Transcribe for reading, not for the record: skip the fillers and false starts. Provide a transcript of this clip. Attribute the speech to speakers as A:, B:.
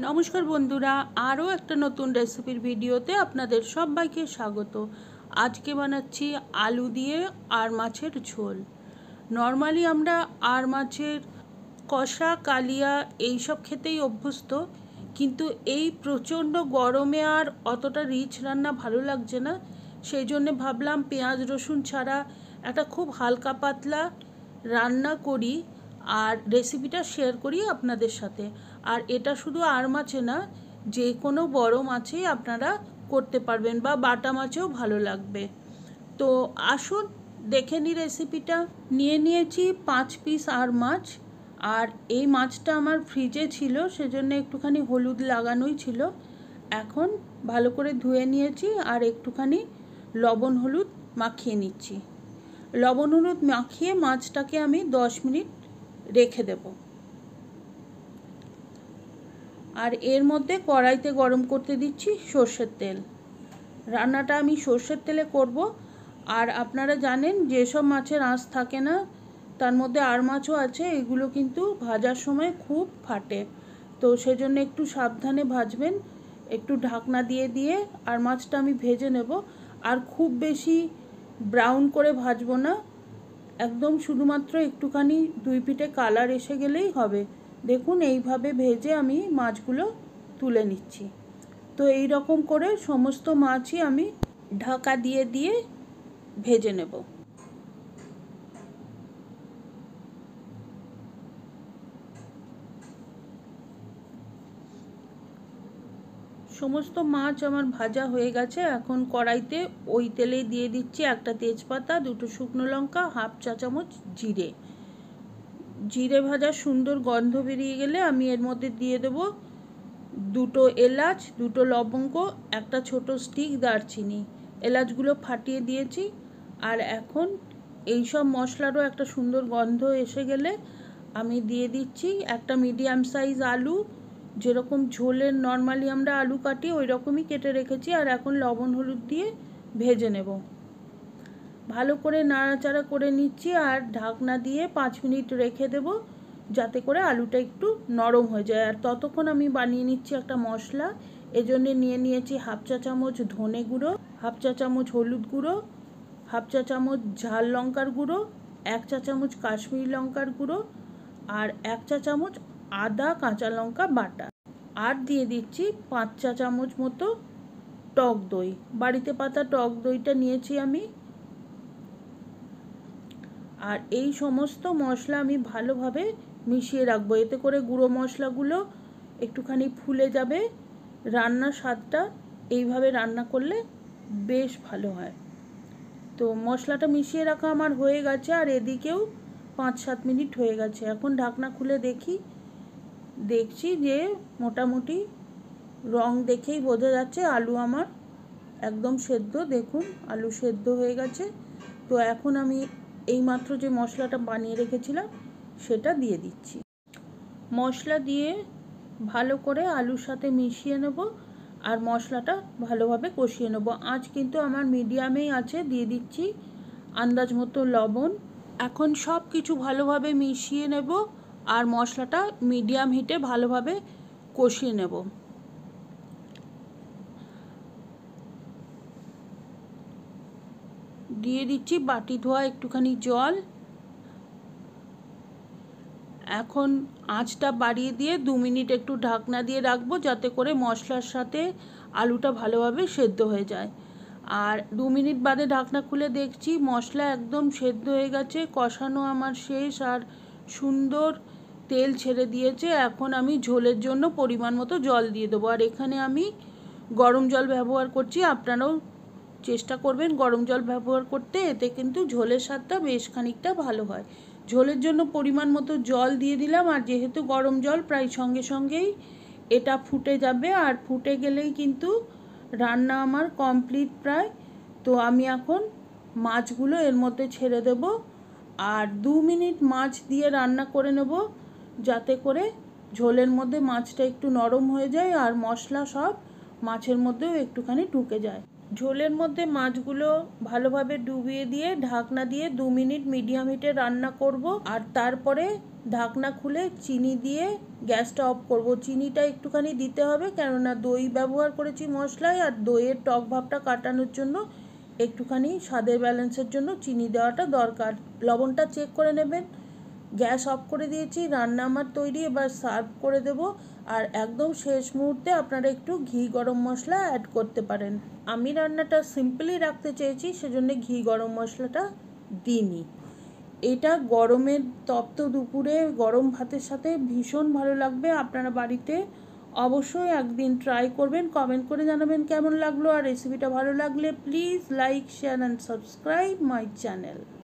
A: নমস্কার বন্ধুরা, আরও একটা নতুন রেসিপির ভিডিওতে আপনাদের সবাইকে স্বাগত। আজকে বানাচ্ছি আলু দিয়ে আর মাছের ঝোল। নর্মালি আমরা আর মাছের কষা, কালিয়া এইসব খেতেই অভ্যস্ত, কিন্তু এই প্রচণ্ড গরমে আর অতটা রিচ রান্না ভালো লাগছে না। সেই জন্যে ভাবলাম পেঁয়াজ রসুন ছাড়া একটা খুব হালকা পাতলা রান্না করি আর রেসিপিটা শেয়ার করি আপনাদের সাথে। আর এটা শুধু আর মাছে না, যে কোনো বড় মাছেই আপনারা করতে পারবেন বা বাটা মাছেও ভালো লাগবে। তো আসুন দেখে নিই রেসিপিটা। নিয়েছি 5 পিস আর মাছ। আর এই মাছটা আমার ফ্রিজে ছিল, সেজন্য একটুখানি হলুদ লাগানোই ছিল। এখন ভালো করে ধুয়ে নিয়েছি আর একটুখানি লবণ হলুদ মাখিয়ে নিচ্ছি। লবণ হলুদ মাখিয়ে মাছটাকে আমি 10 মিনিট রেখে দেব। আর এর মধ্যে কড়াইতে গরম করতে দিচ্ছি সর্ষের তেল। রান্নাটা আমি সর্ষের তেলে করব। আর আপনারা জানেন যেসব মাছের আঁশ থাকে না, তার মধ্যে আর মাছও আছে, এগুলো কিন্তু ভাজার সময় খুব ফাটে। তো সেজন্য একটু সাবধানে ভাজবেন। একটু ঢাকনা দিয়ে দিয়ে আর মাছটা আমি ভেজে নেব। আর খুব বেশি ব্রাউন করে ভাজবো না, একদম শুধুমাত্র একটুখানি দুই পিঠে কালার এসে গেলেই হবে। দেখুন এইভাবে ভেজে আমি মাছগুলো তুলে নিচ্ছি। তো এই রকম করে সমস্ত মাছই আমি ঢাকা দিয়ে দিয়ে ভেজে নেব। সমস্ত মাছ আমার ভাজা হয়ে গেছে। এখন কড়াইতে ওই তেলেই দিয়ে দিচ্ছি একটা তেজপাতা, দুটো শুকনো লঙ্কা, হাফ চা চামচ জিরে। জিরে ভাজা সুন্দর গন্ধ বেরিয়ে গেলে আমি এর মধ্যে দিয়ে দেব দুটো এলাচ, দুটো লবঙ্গ, একটা ছোট স্টিক দারচিনি। এলাচগুলো ফাটিয়ে দিয়েছি। আর এখন এই সব মশলারও একটা সুন্দর গন্ধ এসে গেলে আমি দিয়ে দিচ্ছি একটা মিডিয়াম সাইজ আলু। যেরকম ঝোলের নর্মালি আমরা আলু কাটি ওই রকমই কেটে রেখেছি। আর এখন লবণ হলুদ দিয়ে ভেজে নেব। ভালো করে নাড়াচাড়া করে নিচ্ছি আর ঢাকনা দিয়ে 5 মিনিট রেখে দেব, যাতে করে আলুটা একটু নরম হয়ে যায়। আর ততক্ষণ আমি বানিয়ে নিচ্ছি একটা মশলা। এজন্য নিয়েছি হাফ চা চামচ ধনে গুঁড়ো, হাফ চা চামচ হলুদ গুঁড়ো, হাফ চা চামচ ঝাল লঙ্কার গুঁড়ো, 1 চা চামচ কাশ্মীরি লঙ্কার গুঁড়ো, আর 1 চা চামচ আদা কাঁচা লঙ্কা বাটা। আর দিয়ে দিচ্ছি 5 চা চামচ মতো টক দই। বাড়িতে পাতা টক দইটা নিয়েছি আমি। আর এই সমস্ত মশলা আমি ভালোভাবে মিশিয়ে রাখবো, এতে করে গুঁড়ো মশলাগুলো একটুখানি ফুলে যাবে। রান্নার স্বাদটা এইভাবে রান্না করলে বেশ ভালো হয়। তো মশলাটা মিশিয়ে রাখা আমার হয়ে গেছে। আর এদিকেও 5-7 মিনিট হয়ে গেছে। এখন ঢাকনা খুলে দেখছি যে মোটামুটি রং দেখেই বোঝা যাচ্ছে আলু আমার একদম সেদ্ধ। দেখুন আলু সেদ্ধ হয়ে গেছে। তো এখন আমি এইমাত্র যে মশলাটা বানিয়ে রেখেছিলাম সেটা দিয়ে দিচ্ছি। মশলা দিয়ে ভালো করে আলুর সাথে মিশিয়ে নেব আর মশলাটা ভালোভাবে কষিয়ে নেব। আঁচ কিন্তু আমার মিডিয়ামেই আছে। দিয়ে দিচ্ছি আন্দাজ মতো লবণ। এখন সব কিছু ভালোভাবে মিশিয়ে নেব আর মশলাটা মিডিয়াম হিটে ভালোভাবে কষিয়ে নেব। দিয়ে দিচ্ছি বাটি ধোয়া একটুখানি জল। এখন আঁচটা বাড়িয়ে দিয়ে 2 মিনিট একটু ঢাকনা দিয়ে রাখবো, যাতে করে মশলার সাথে আলুটা ভালোভাবে সেদ্ধ হয়ে যায়। আর 2 মিনিট বাদে ঢাকনা খুলে দেখছি মশলা একদম সেদ্ধ হয়ে গেছে, কষানো আমার শেষ আর সুন্দর তেল ছেড়ে দিয়েছে। এখন আমি ঝোলের জন্য পরিমাণ মতো জল দিয়ে দেবো। আর এখানে আমি গরম জল ব্যবহার করছি, আপনারাও চেষ্টা করবেন গরম জল ব্যবহার করতে, এতে কিন্তু ঝোলের স্বাদটা বেশ খানিকটা ভালো হয়। ঝোলের জন্য পরিমাণ মতো জল দিয়ে দিলাম। আর যেহেতু গরম জল, প্রায় সঙ্গে সঙ্গেই এটা ফুটে যাবে। আর ফুটে গেলেই কিন্তু রান্না আমার কমপ্লিট প্রায়। তো আমি এখন মাছগুলো এর মধ্যে ছেড়ে দেব আর 2 মিনিট মাছ দিয়ে রান্না করে নেব, যাতে করে ঝোলের মধ্যে মাছটা একটু নরম হয়ে যায় আর মশলা সব মাছের মধ্যেও একটুখানি ঢুকে যায়। ঝোলের মধ্যে মাছগুলো ভালোভাবে ডুবিয়ে দিয়ে ঢাকনা দিয়ে 2 মিনিট মিডিয়াম হিটে রান্না করব। আর তারপরে ঢাকনা খুলে চিনি দিয়ে গ্যাসটা অফ করব। চিনিটা একটুখানি দিতে হবে, কেননা দই ব্যবহার করেছি মশলায়, আর দইয়ের টক ভাবটা কাটানোর জন্য একটুখানি স্বাদের ব্যালেন্সের জন্য চিনি দেওয়াটা দরকার। লবণটা চেক করে নেবেন। গ্যাস অফ করে দিয়েছি, রান্না আমার তৈরি, এবার সার্ভ করে দেব। আর একদম শেষ মুহূর্তে আপনারা একটু ঘি গরম মশলা অ্যাড করতে পারেন। আমি রান্নাটা সিম্পলি রাখতে চেয়েছি, সেজন্য ঘি গরম মশলাটা দিইনি। এটা গরমের তপ্ত দুপুরে গরম ভাতের সাথে ভীষণ ভালো লাগবে। আপনারা বাড়িতে অবশ্যই একদিন ট্রাই করবেন, কমেন্ট করে জানাবেন কেমন লাগলো। আর রেসিপিটা ভালো লাগলে please like, share and subscribe my channel.